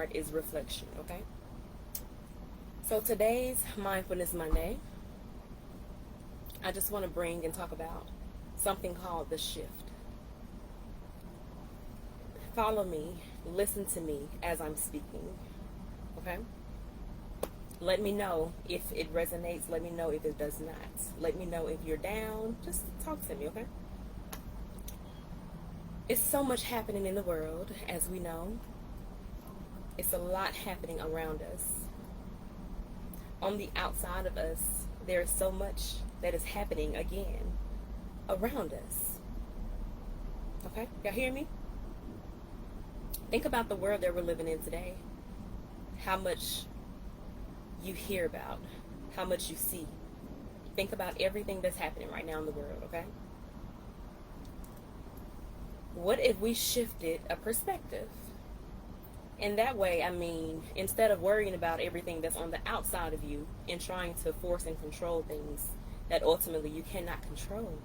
heart is reflection, okay? So today's Mindfulness Monday, I just want to bring and talk about something called the shift. Follow me, listen to me as I'm speaking, okay? Let me know if it resonates. Let me know if it does not. Let me know if you're down. Just talk to me, okay? It's so much happening in the world, as we know. It's a lot happening around us. On the outside of us, there is so much that is happening again around us. Okay? Y'all hear me? Think about the world that we're living in today. How much you hear about, how much you see. Think about everything that's happening right now in the world, okay? What if we shifted a perspective? In that way, I mean, instead of worrying about everything that's on the outside of you and trying to force and control things that ultimately you cannot control,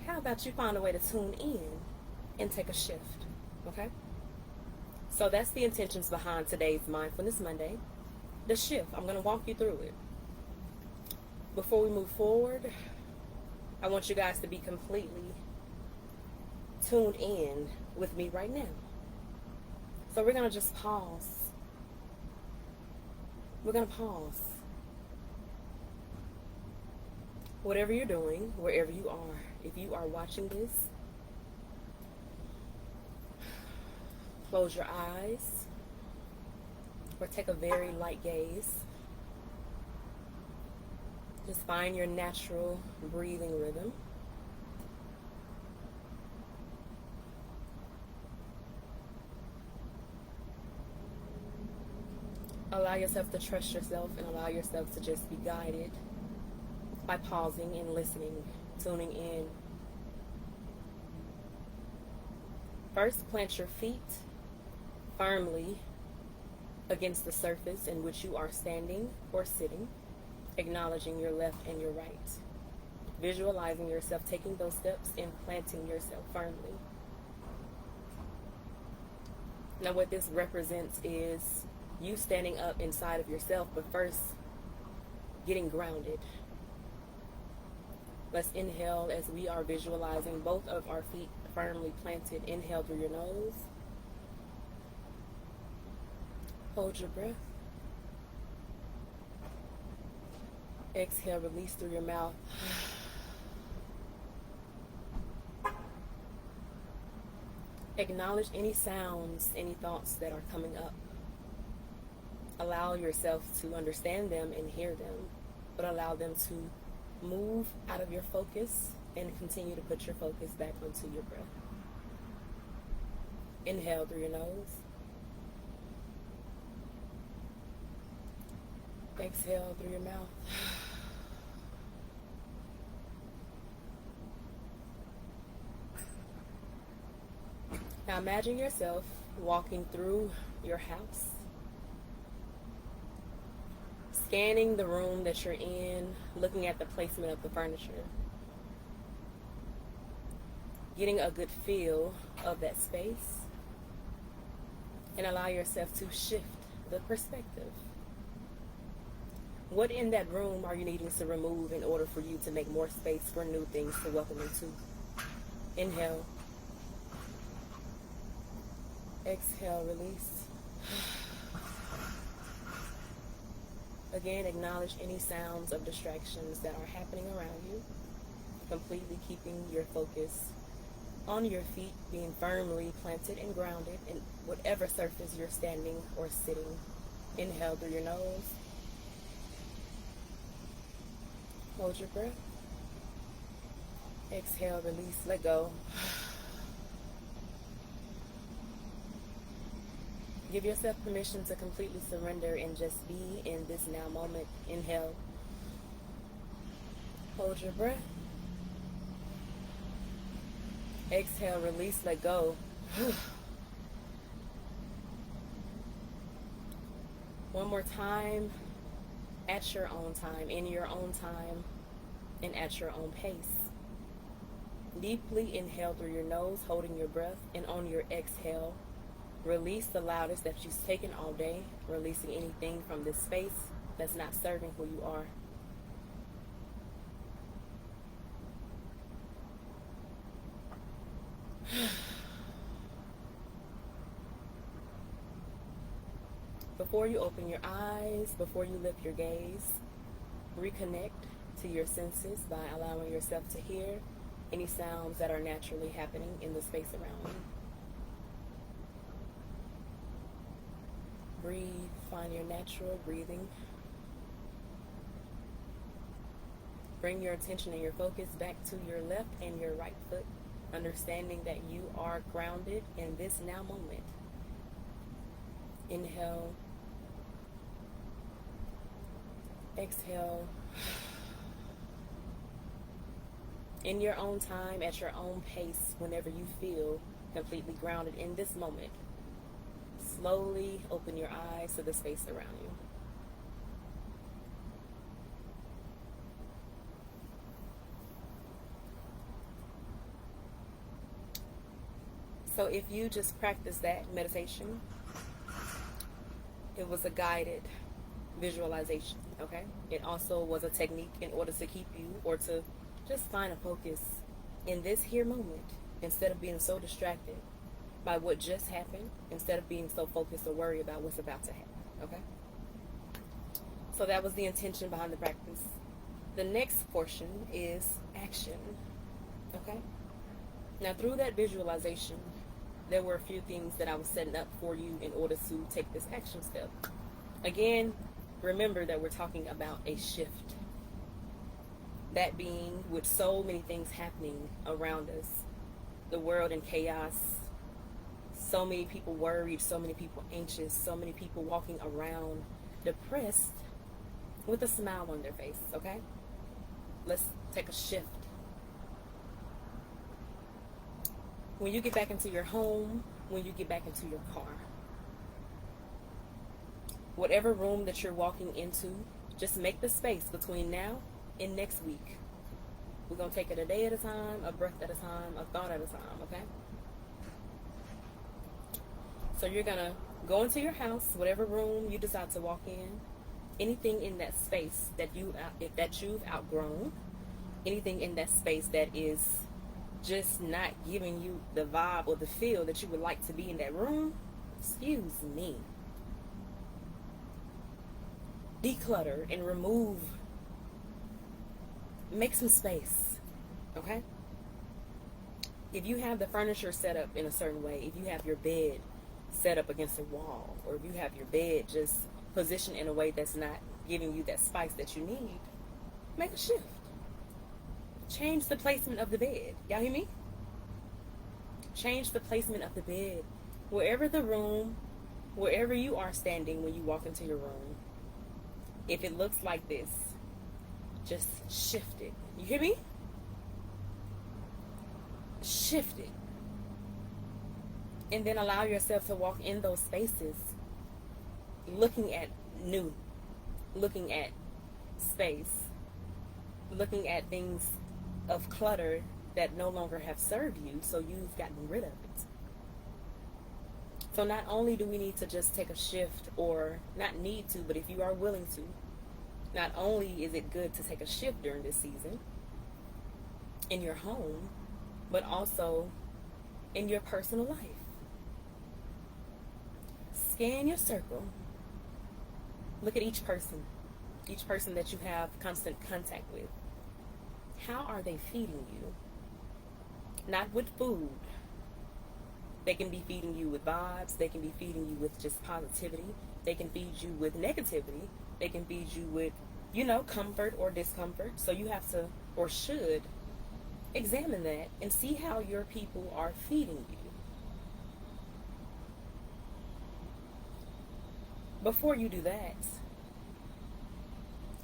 how about you find a way to tune in and take a shift, okay? So that's the intentions behind today's Mindfulness Monday. The shift, I'm going to walk you through it. Before we move forward, I want you guys to be completely tuned in with me right now. So we're going to just pause. We're going to pause. Whatever you're doing, wherever you are, if you are watching this, close your eyes or take a very light gaze. Just find your natural breathing rhythm. Allow yourself to trust yourself and allow yourself to just be guided by pausing and listening, tuning in. First, plant your feet firmly against the surface in which you are standing or sitting, acknowledging your left and your right. Visualizing yourself taking those steps and planting yourself firmly. Now what this represents is you standing up inside of yourself, but first getting grounded. Let's inhale as we are visualizing both of our feet firmly planted. Inhale through your nose. Hold your breath. Exhale, release through your mouth. Acknowledge any sounds, any thoughts that are coming up. Allow yourself to understand them and hear them, but allow them to move out of your focus and continue to put your focus back onto your breath. Inhale through your nose. Exhale through your mouth. Now imagine yourself walking through your house, scanning the room that you're in, looking at the placement of the furniture, getting a good feel of that space, and allow yourself to shift the perspective. What in that room are you needing to remove in order for you to make more space for new things to welcome into? Inhale. Exhale, release. Again, acknowledge any sounds of distractions that are happening around you, completely keeping your focus on your feet, being firmly planted and grounded in whatever surface you're standing or sitting. Inhale through your nose. Hold your breath. Exhale, release, let go. Give yourself permission to completely surrender and just be in this now moment. Inhale. Hold your breath. Exhale, release, let go. One more time, at your own time, in your own time, and at your own pace. Deeply inhale through your nose, holding your breath, and on your exhale, Release the loudest that you've taken all day, releasing anything from this space that's not serving who you are. Before you open your eyes, before you lift your gaze, reconnect to your senses by allowing yourself to hear any sounds that are naturally happening in the space around you. Breathe, find your natural breathing. Bring your attention and your focus back to your left and your right foot, understanding that you are grounded in this now moment. Inhale. Exhale. In your own time, at your own pace, whenever you feel completely grounded in this moment, slowly open your eyes to the space around you. So if you just practice that meditation, it was a guided visualization, okay? It also was a technique in order to keep you, or to just find a focus in this here moment, instead of being so distracted by what just happened, instead of being so focused or worried about what's about to happen, okay? So that was the intention behind the practice. The next portion is action, okay? Now, through that visualization, there were a few things that I was setting up for you in order to take this action step. Again, remember that we're talking about a shift. That being, with so many things happening around us, the world in chaos, so many people worried, so many people anxious, so many people walking around depressed with a smile on their face, okay? Let's take a shift. When you get back into your home, when you get back into your car, whatever room that you're walking into, just make the space between now and next week. We're going to take it a day at a time, a breath at a time, a thought at a time, okay? So you're going to go into your house, whatever room you decide to walk in, anything in that space that you've outgrown, anything in that space that is just not giving you the vibe or the feel that you would like to be in that room, excuse me. Declutter and remove. Make some space, okay? If you have the furniture set up in a certain way, if you have your bed set up against a wall, or if you have your bed just positioned in a way that's not giving you that spice that you need, make a shift. Change the placement of the bed. Y'all hear me? Change the placement of the bed. Wherever the room, wherever you are standing when you walk into your room, if it looks like this, just shift it. You hear me? Shift it. And then allow yourself to walk in those spaces looking at new, looking at space, looking at things of clutter that no longer have served you, so you've gotten rid of it. So not only do we need to just take a shift, or not need to, but if you are willing to, not only is it good to take a shift during this season in your home, but also in your personal life. Scan your circle. Look at each person that you have constant contact with. How are they feeding you? Not with food. They can be feeding you with vibes. They can be feeding you with just positivity. They can feed you with negativity. They can feed you with, comfort or discomfort. So you have to, or should, examine that and see how your people are feeding you. Before you do that,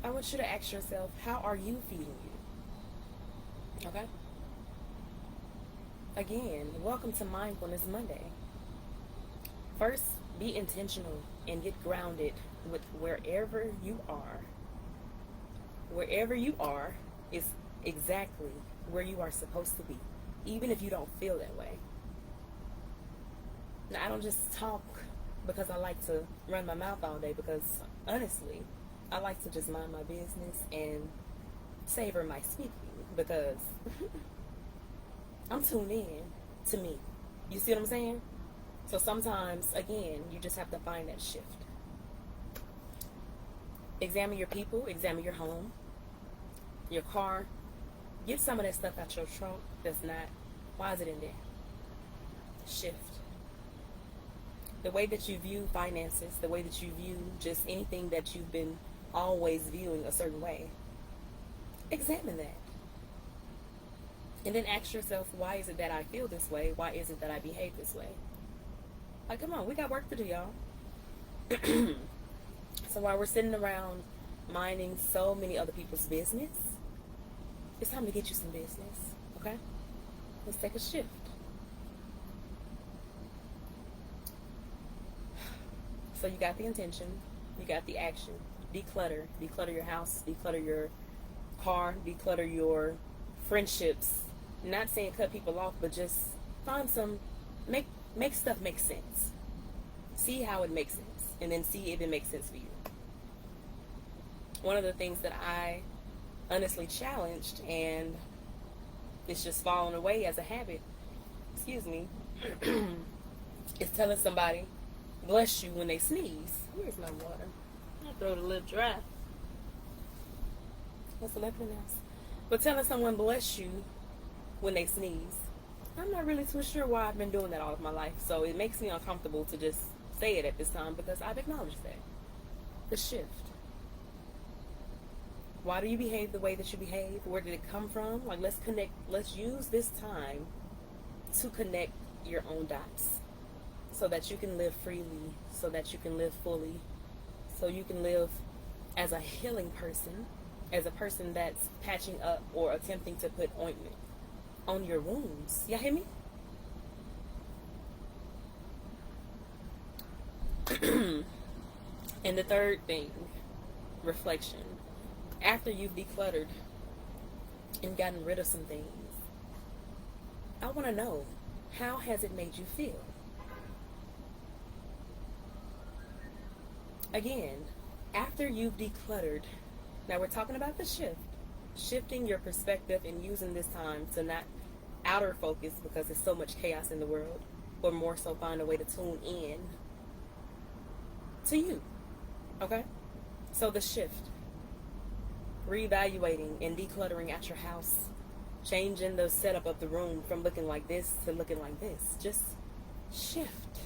I want you to ask yourself, how are you feeding you? Okay? Again, welcome to Mindfulness Monday. First, be intentional and get grounded with wherever you are. Wherever you are is exactly where you are supposed to be, even if you don't feel that way. Now, I don't just talk because I like to run my mouth all day, because honestly, I like to just mind my business and savor my speaking, because I'm tuned in to me. You see what I'm saying? So sometimes, again, you just have to find that shift. Examine your people, examine your home, your car. Get some of that stuff out your trunk that's not. Why is it in there? Shift. The way that you view finances, the way that you view just anything that you've been always viewing a certain way. Examine that. And then ask yourself, why is it that I feel this way? Why is it that I behave this way? Like, come on, we got work to do, y'all. So while we're sitting around minding so many other people's business, it's time to get you some business, okay? Let's take a shift. So you got the intention, you got the action. Declutter. Declutter your house, declutter your car, declutter your friendships. Not saying cut people off, but just find some, make stuff make sense. See how it makes sense, and then see if it makes sense for you. One of the things that I honestly challenged, and it's just fallen away as a habit, excuse me, is telling somebody, bless you, when they sneeze. Where's my water? I'll throw it a little dry. What's the left else? But telling someone bless you when they sneeze. I'm not really too sure why I've been doing that all of my life, so it makes me uncomfortable to just say it at this time, because I've acknowledged that. The shift. Why do you behave the way that you behave? Where did it come from? Like, let's connect. Let's use this time to connect your own dots, so that you can live freely, so that you can live fully, so you can live as a healing person, as a person that's patching up or attempting to put ointment on your wounds. Y'all hear me? And the third thing, reflection. After you've decluttered and gotten rid of some things, I want to know, how has it made you feel? Again, after you've decluttered, now we're talking about the shift, shifting your perspective and using this time to not outer focus because there's so much chaos in the world, but more so find a way to tune in to you. Okay? So the shift, reevaluating and decluttering at your house, changing the setup of the room from looking like this to looking like this. Just shift.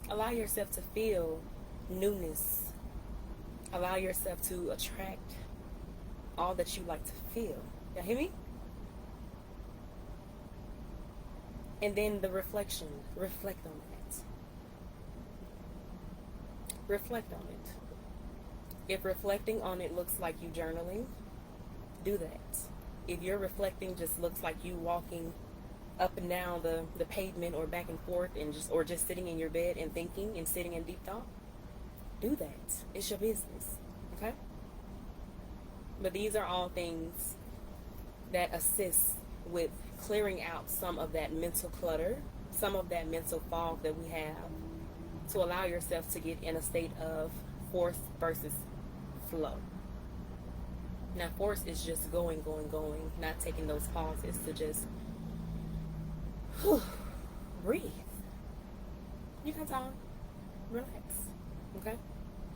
Allow yourself to feel newness. Allow yourself to attract all that you like to feel. Y'all hear me? And then the reflection. Reflect on that. Reflect on it. If reflecting on it looks like you journaling, do that. If your reflecting just looks like you walking up and down the pavement or back and forth and just sitting in your bed and thinking and sitting in deep thought, do that. It's your business. Okay? But these are all things that assist with clearing out some of that mental clutter, some of that mental fog that we have, to allow yourself to get in a state of force versus flow. Now, force is just going, not taking those pauses to just breathe. You got time. Relax. Okay?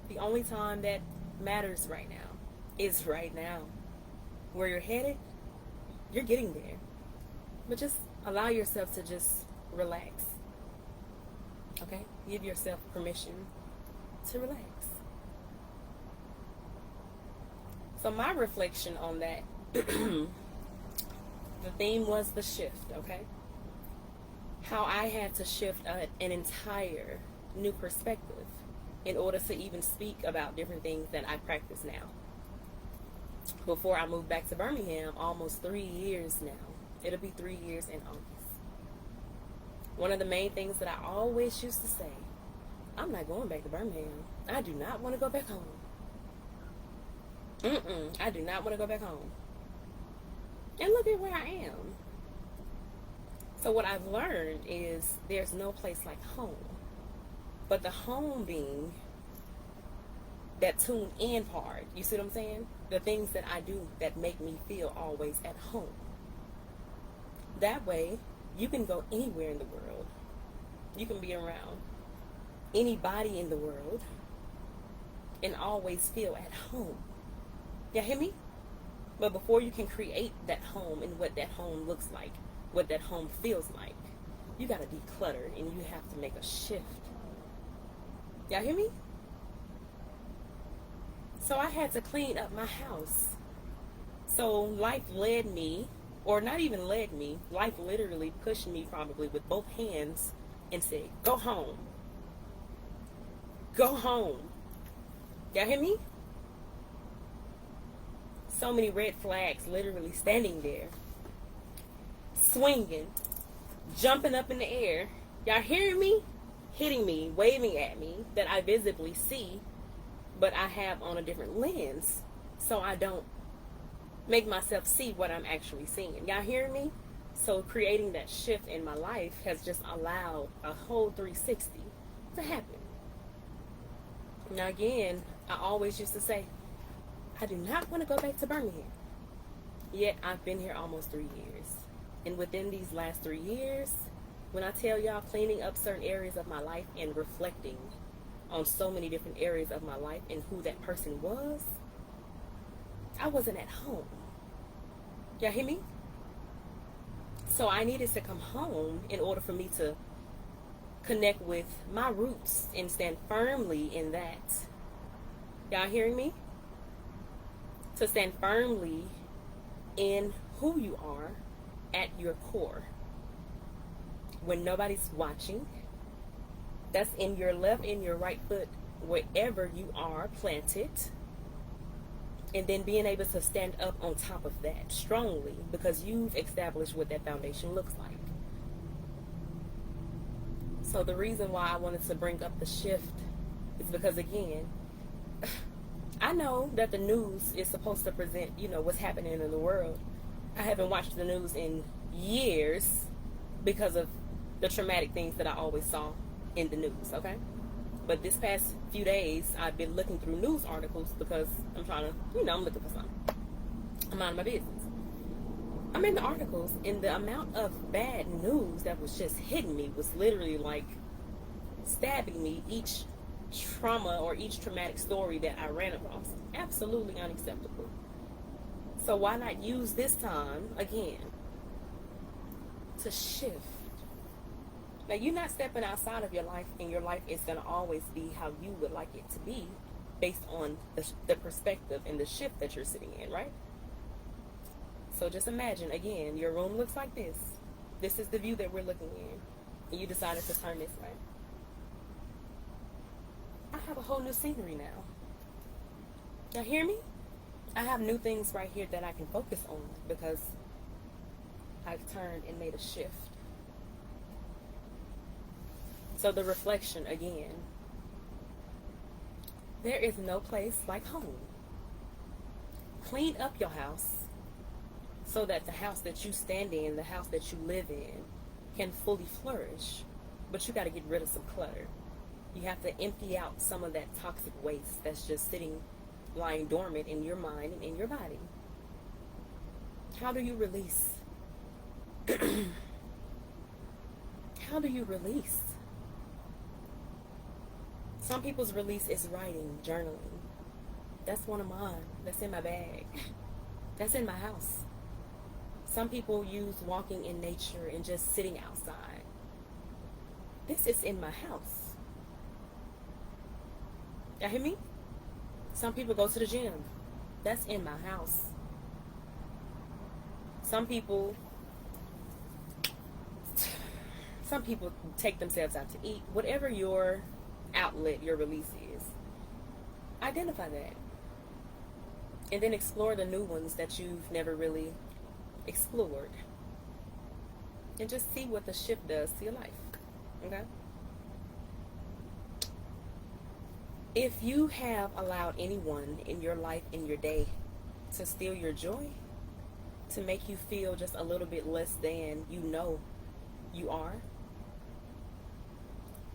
The only time that matters right now is right now. Where you're headed, you're getting there. But just allow yourself to just relax. Okay? Give yourself permission to relax. So my reflection on that, the theme was the shift, okay? How I had to shift an entire new perspective in order to even speak about different things that I practice now. Before I moved back to Birmingham, almost 3 years now. It'll be 3 years in August. One of the main things that I always used to say, I'm not going back to Birmingham. I do not want to go back home. I do not want to go back home. And look at where I am. So what I've learned is there's no place like home. But the home being that tune in part. You see what I'm saying? The things that I do that make me feel always at home. That way, you can go anywhere in the world. You can be around anybody in the world and always feel at home. You hear me? But before you can create that home and what that home looks like, what that home feels like, you got to declutter and you have to make a shift. Y'all hear me? So I had to clean up my house. So life led me, or not even led me, life literally pushed me probably with both hands and said, go home. Go home. Y'all hear me? So many red flags literally standing there, swinging, jumping up in the air. Y'all hearing me? Hitting me, waving at me, that I visibly see, but I have on a different lens, so I don't make myself see what I'm actually seeing. Y'all hearing me? So creating that shift in my life has just allowed a whole 360 to happen. Now again, I always used to say, I do not want to go back to Birmingham. Yet I've been here almost 3 years. And within these last 3 years, when I tell y'all cleaning up certain areas of my life and reflecting on so many different areas of my life and who that person was, I wasn't at home. Y'all hear me? So I needed to come home in order for me to connect with my roots and stand firmly in that. Y'all hearing me? To stand firmly in who you are at your core. When nobody's watching, that's in your left and your right foot, wherever you are planted. And then being able to stand up on top of that strongly because you've established what that foundation looks like. So the reason why I wanted to bring up the shift is because, again, I know that the news is supposed to present, what's happening in the world. I haven't watched the news in years because of the traumatic things that I always saw in the news, okay? But this past few days, I've been looking through news articles because I'm trying to, I'm looking for something. I'm minding my business. I'm in the articles, and the amount of bad news that was just hitting me was literally like stabbing me. Each trauma or each traumatic story that I ran across. Absolutely unacceptable. So why not use this time, again, to shift? Now, you're not stepping outside of your life, and your life is going to always be how you would like it to be based on the perspective and the shift that you're sitting in, right? So just imagine, again, your room looks like this. This is the view that we're looking in. And you decided to turn this way. I have a whole new scenery now. Y'all hear me? I have new things right here that I can focus on because I've turned and made a shift. So the reflection again. There is no place like home. Clean up your house so that the house that you stand in, the house that you live in, can fully flourish. But you got to get rid of some clutter. You have to empty out some of that toxic waste that's just lying dormant in your mind and in your body. How do you release? How do you release? Some people's release is writing, journaling. That's one of mine. That's in my bag. That's in my house. Some people use walking in nature and just sitting outside. This is in my house. Y'all hear me? Some people go to the gym. That's in my house. Some people take themselves out to eat. Whatever your outlet, your release is, identify that. And then explore the new ones that you've never really explored. And just see what the shift does to your life. Okay? If you have allowed anyone in your life, in your day, to steal your joy, to make you feel just a little bit less than, you are.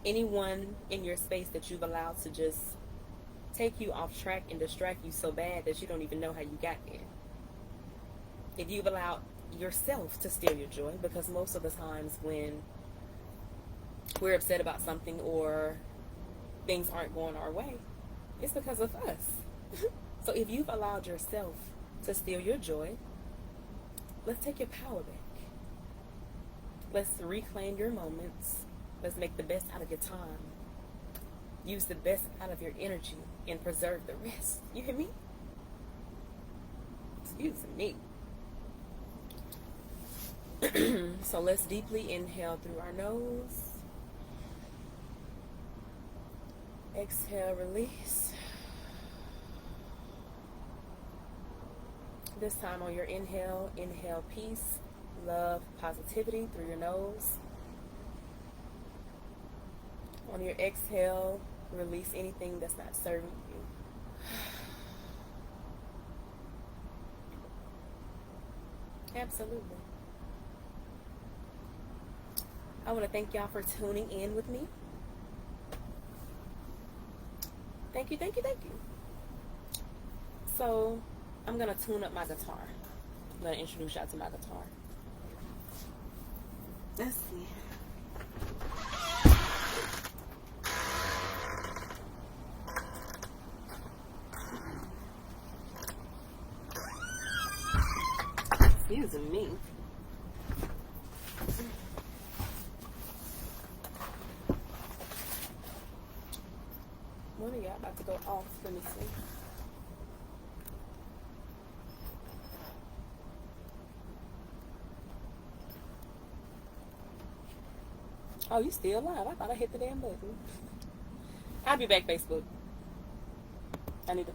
Anyone in your space that you've allowed to just take you off track and distract you so bad that you don't even know how you got there. If you've allowed yourself to steal your joy, because most of the times when we're upset about something or things aren't going our way, it's because of us. So if you've allowed yourself to steal your joy, let's take your power back. Let's reclaim your moments. Let's make the best out of your time. Use the best out of your energy and preserve the rest. You hear me? Excuse me. So let's deeply inhale through our nose. Exhale, release. This time on your inhale, inhale peace, love, positivity through your nose. On your exhale, release anything that's not serving you. Absolutely. I want to thank y'all for tuning in with me. Thank you, thank you, thank you. So, I'm going to tune up my guitar. I'm going to introduce y'all to my guitar. Let's see. Excuse me. One of y'all about to go off. Let me see. Oh, you still live? I thought I hit the damn button. I'll be back, Facebook. I need to